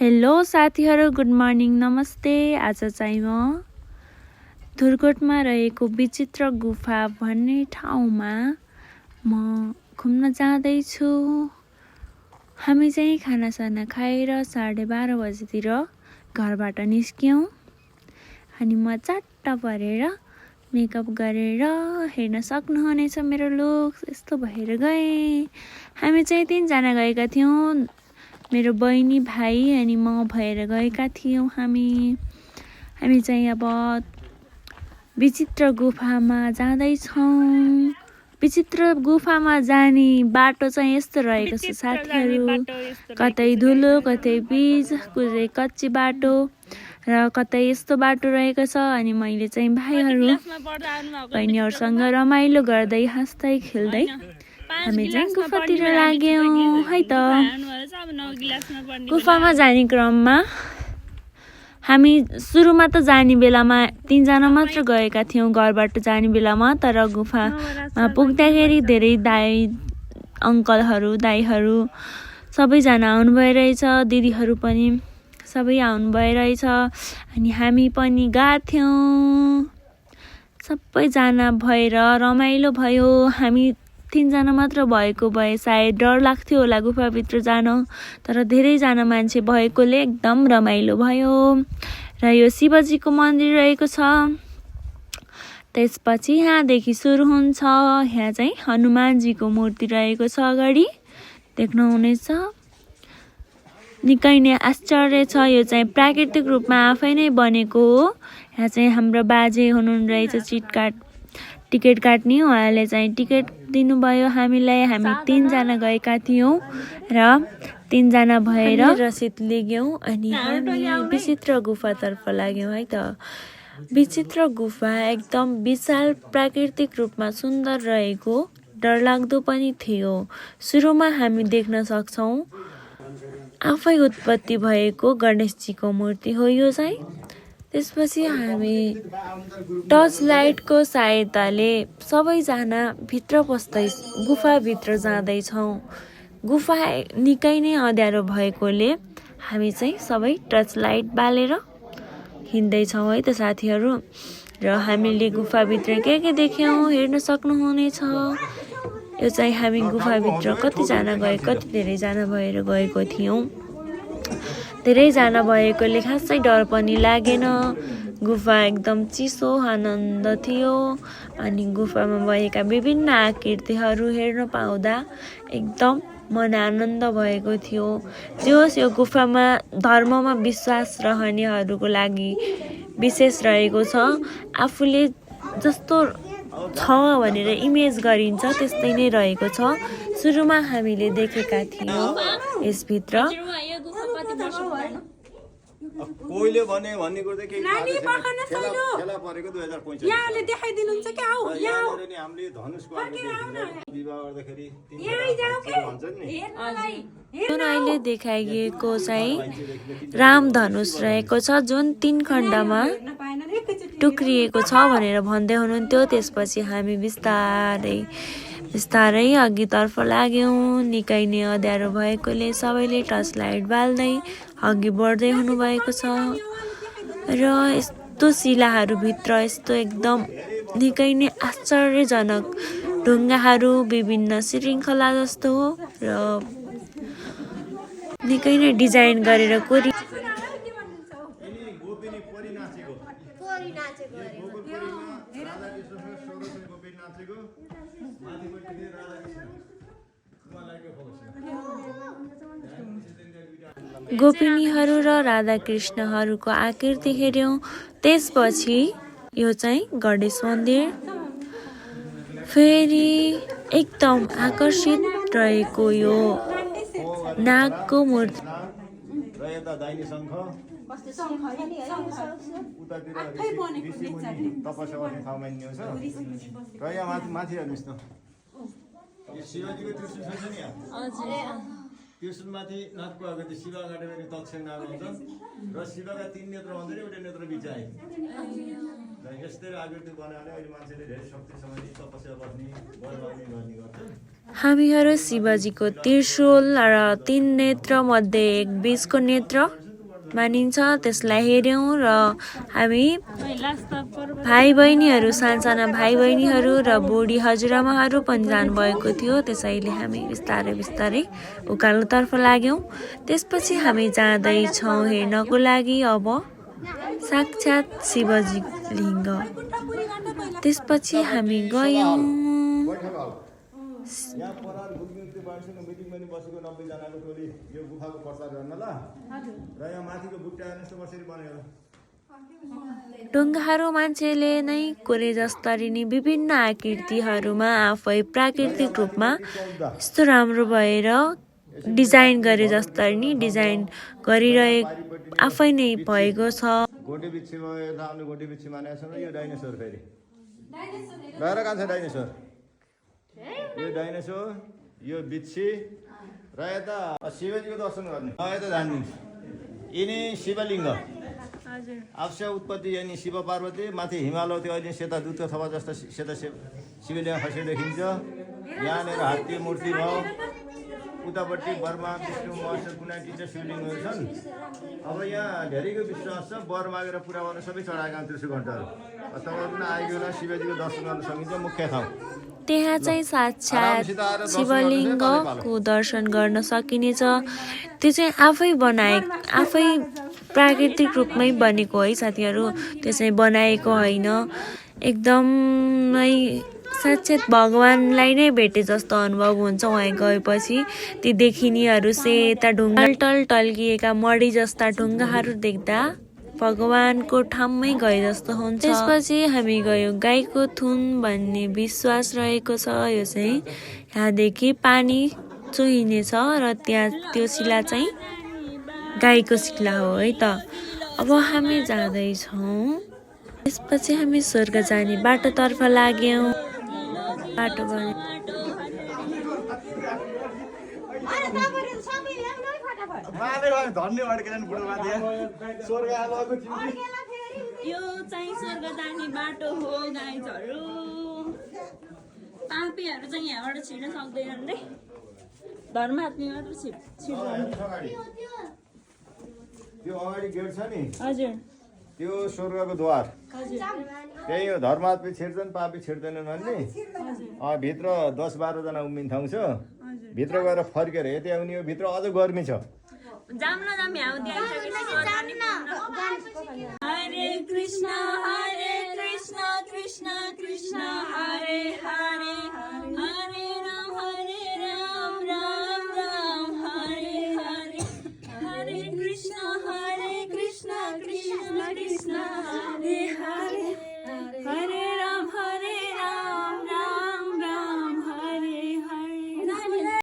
Hello साथीहरू, good morning, नमस्ते। आज चाहिँ म धुर्कोटमा रहेको विचित्र गुफा भन्ने ठाउँमा म घुम्न जाँदैछु। हामी चाहिँ खानासाना खाएर 12:30 बजेतिर घरबाट निस्क्यौँ। अनि म चट्ट परेर मेकअप गरेर हेर्न सक्नुहुनेछ मेरो लुक यस्तो भएर गएँ। हामी चाहिँ 3 जना गएका थियौँ। मेरो बहिनी, भाइ अनि म भएर गएका थियौँ। हामी चाहिँ अब विचित्र गुफामा जाँदैछौँ। विचित्र गुफामा जाने बाटो चाहिँ यस्तो रहेको छ साथीहरू, कतै धुलो, कतै पिच, कतै कच्ची बाटो र कतै यस्तो बाटो रहेको छ। अनि मैले चाहिँ भाइहरू बहिनीहरूसँग रमाइलो गर्दै हाँस्दै खेल्दै हामी चाहिँ गुफातिर लाग्यौँ है त। गुफामा जाने क्रममा हामी सुरुमा त जाने बेलामा 3 जना मात्र गएका थियौँ घरबाट जाने बेलामा। तर गुफामा पुग्दाखेरि धेरै दाइ अङ्कलहरू, दाइहरू सबैजना आउनु भइरहेछ, दिदीहरू पनि सबै आउनु भइरहेछ। अनि हामी पनि गएको थियौँ। सबैजना भएर रमाइलो भयो। हामी 3 जना मात्र भएको भए सायद डर लाग्थ्यो होला गुफाभित्र जान, तर धेरैजना मान्छे भएकोले एकदम रमाइलो भयो। र यो शिवजीको मन्दिर रहेको छ। त्यसपछि यहाँदेखि सुरु हुन्छ। यहाँ चाहिँ हनुमानजीको मूर्ति रहेको छ, अगाडि देख्नुहुनेछ। निकै नै आश्चर्य छ। यो चाहिँ प्राकृतिक रूपमा आफै नै बनेको हो। यहाँ चाहिँ हाम्रो बाजे हुनुहुँदो रहेछ टिकट काट्ने। उहाँले चाहिँ टिकट दिनुभयो हामीलाई। हामी 3 जना गएका थियौँ र 3 जना भएर रसिद लिग्यौँ। अनि हामी विचित्र गुफातर्फ लाग्यौँ है त। विचित्र गुफा एकदम विशाल, प्राकृतिक रूपमा सुन्दर रहेको, डरलाग्दो पनि थियो। सुरुमा हामी देख्न सक्छौँ आफै उत्पत्ति भएको गणेशजीको मूर्ति हो यो चाहिँ। त्यसपछि हामी टर्च लाइटको सहायताले सबैजना भित्र पस्दै गुफाभित्र जाँदैछौँ। गुफा निकै नै अँध्यारो भएकोले हामी चाहिँ सबै टर्च लाइट बालेर हिँड्दैछौँ है त साथीहरू। र हामीले गुफाभित्र के देख्यौँ हेर्न सक्नुहुनेछ। यो चाहिँ हामी गुफाभित्र कतिजना गए, कति धेरैजना भएर गएको थियौँ। धेरैजना भएकोले खासै डर पनि लागेन। गुफा एकदम चिसो, आनन्द थियो। अनि गुफामा भएका विभिन्न आकृतिहरू हेर्न पाउँदा एकदम मन आनन्द भएको थियो। जे होस्, यो गुफामा धर्ममा विश्वास रहनेहरूको लागि विशेष रहेको छ। आफूले जस्तो छ भनेर इमेज गरिन्छ त्यस्तै नै रहेको छ। सुरुमा हामीले देखेका थियौँ यसभित्र। कोइले भने भन्ने कुरा के नानी पखन छैलो खेला परेको 2045 यहाँले देखाइदिनुहुन्छ के आउ यहाँ नि हामीले धनुषको विवाह गर्दाखेरि 3 भन्छ नि। जुन अहिले देखाइएको चाहिँ राम धनुष रहेको छ, जुन 3 खण्डमा टुक्रिएको छ भनेर भन्दै हुनुहुन्थ्यो। त्यसपछि हामी बिस्तारै अघितर्फ लाग्यौँ। निकै नै अँध्यारो भएकोले सबैले टर्च लाइट बाल्दै अघि बढ्दै हुनुभएको छ। र यस्तो शिलाहरूभित्र यस्तो एकदम निकै नै आश्चर्यजनक ढुङ्गाहरू विभिन्न श्रृङ्खला जस्तो हो र निकै नै डिजाइन गरेर गोपिनीहरू र राधाकृष्णहरूको आकृति हेऱ्यौँ। त्यसपछि यो चाहिँ गणेश मन्दिर फेरि एकदम आकर्षित रहेको यो नागको मूर्ति। त्रिशूलमाथि नागको अगाडि शिव अगाडि दक्षिण नाग हुन्छ र शिवका 3 नेत्र हुन्छ नि, एउटा नेत्र बिचाइ। र यस्तै आकृति बनाएर अहिले मान्छेले धेरै शक्तिसँग तपस्या गर्ने, वर माग्ने गर्ने गर्छ। हामीहरू शिवजीको त्रिशूल र 3 नेत्र मध्ये एक बीचको नेत्र मानिन्छ त्यसलाई हेऱ्यौँ र हामी भाइ बहिनीहरू सानसाना भाइ बहिनीहरू र बुढी हजुरआमाहरू पनि जानुभएको थियो। त्यसैले हामी बिस्तारै बिस्तारै उकालोतर्फ लाग्यौँ। त्यसपछि हामी जाँदैछौँ हेर्नको लागि अब साक्षात् शिवजी लिङ्ग। त्यसपछि हामी गयौँ। यहाँ परार गुल्मीको बाँड्सँग मिटिङमा नि बसेको 90 जनाको टोली यो गुफाको प्रचार गर्न ल। र यहाँ माथिको बुट्टा हेर्नुहोस् त कसरी बनेको। ढुङ्गाहरू मान्छेले नै कोरे जस्तरी नै विभिन्न आकृतिहरूमा आफै प्राकृतिक रूपमा यस्तो राम्रो भएर डिजाइन गरे जस्तरी नै डिजाइन गरिरहेको आफै नै भएको छ। गोटे बिच्छी भयो आउने गोटे बिच्छी मानेको छ यो डाइनोसर फेरि गएर कहाँ छ डाइनोसर। यो डाइनोसर यो बिच्छी र यता शिवजीको दर्शन गर्ने यता जानिदिन्छ। यिनी शिवलिङ्ग आवश्य उत्पत्ति यिनी शिव पार्वती माथि हिमालय त्यो अहिले सेता दुधको थपा जस्तो सेता शिवलिङ्ग खसेर देखिन्छ। यहाँनिर हात्ती मूर्ति भयो। उतापट्टि बर्मा विष्णु महेश्वर कुनै टिचा शिवलिङ्गहरू छन्। अब यहाँ धेरैको विश्वास छ वर मागेर पुरा गर्न सबै चढाएका त्रिशु घण्टाहरू तपाईँ पनि आएको बेला शिवजीको दर्शन गर्न सकिन्छ। मुख्य ठाउँ त्यहाँ चाहिँ साक्षात् शिवलिङ्गको दर्शन गर्न सकिनेछ। त्यो चाहिँ आफै प्राकृतिक रूपमै बनेको है साथीहरू। त्यो चाहिँ बनाएको होइन। एकदमै साक्षात् भगवानलाई नै भेटे जस्तो अनुभव हुन्छ वहाँ गएपछि। ती देखिनेहरू सेता ढुङ्गा टल्किएका मडी जस्ता ढुङ्गाहरू देख्दा भगवानको ठाउँमै गए जस्तो हुन्छ। त्यसपछि हामी गयौँ गाईको थुन भन्ने विश्वास रहेको छ। यो चाहिँ यहाँदेखि पानी चुहिनेछ र त्यहाँ त्यो शिला चाहिँ गाईको शिला हो है त। अब हामी जाँदैछौँ। त्यसपछि हामी स्वर्ग जाने बाटोतर्फ लाग्यौँ। बाटो गयो यो चाहिँ स्वर्ग जाने बाटो हो गाइजहरू। पापीहरू चाहिँ यहाँबाट छिर्न सक्दैनन् रे। धर्मात्मी मात्र छिर्छन्। त्यो अगाडि गेट छ नि हजुर त्यो स्वर्गको द्वार। त्यही हो धर्मात्मी छिर्छन् पापी छिर्दैनन् भन्ने। भित्र 10-12 जना उम्मिने ठाउँ छ। भित्र गएर फर्केर यति आउने हो। भित्र अझ गर्मी छ। हरे कृष्ण कृष्ण कृष्ण हरे हरे हरे राम राम राम हरे हरे हरे कृष्ण कृष्ण कृष्ण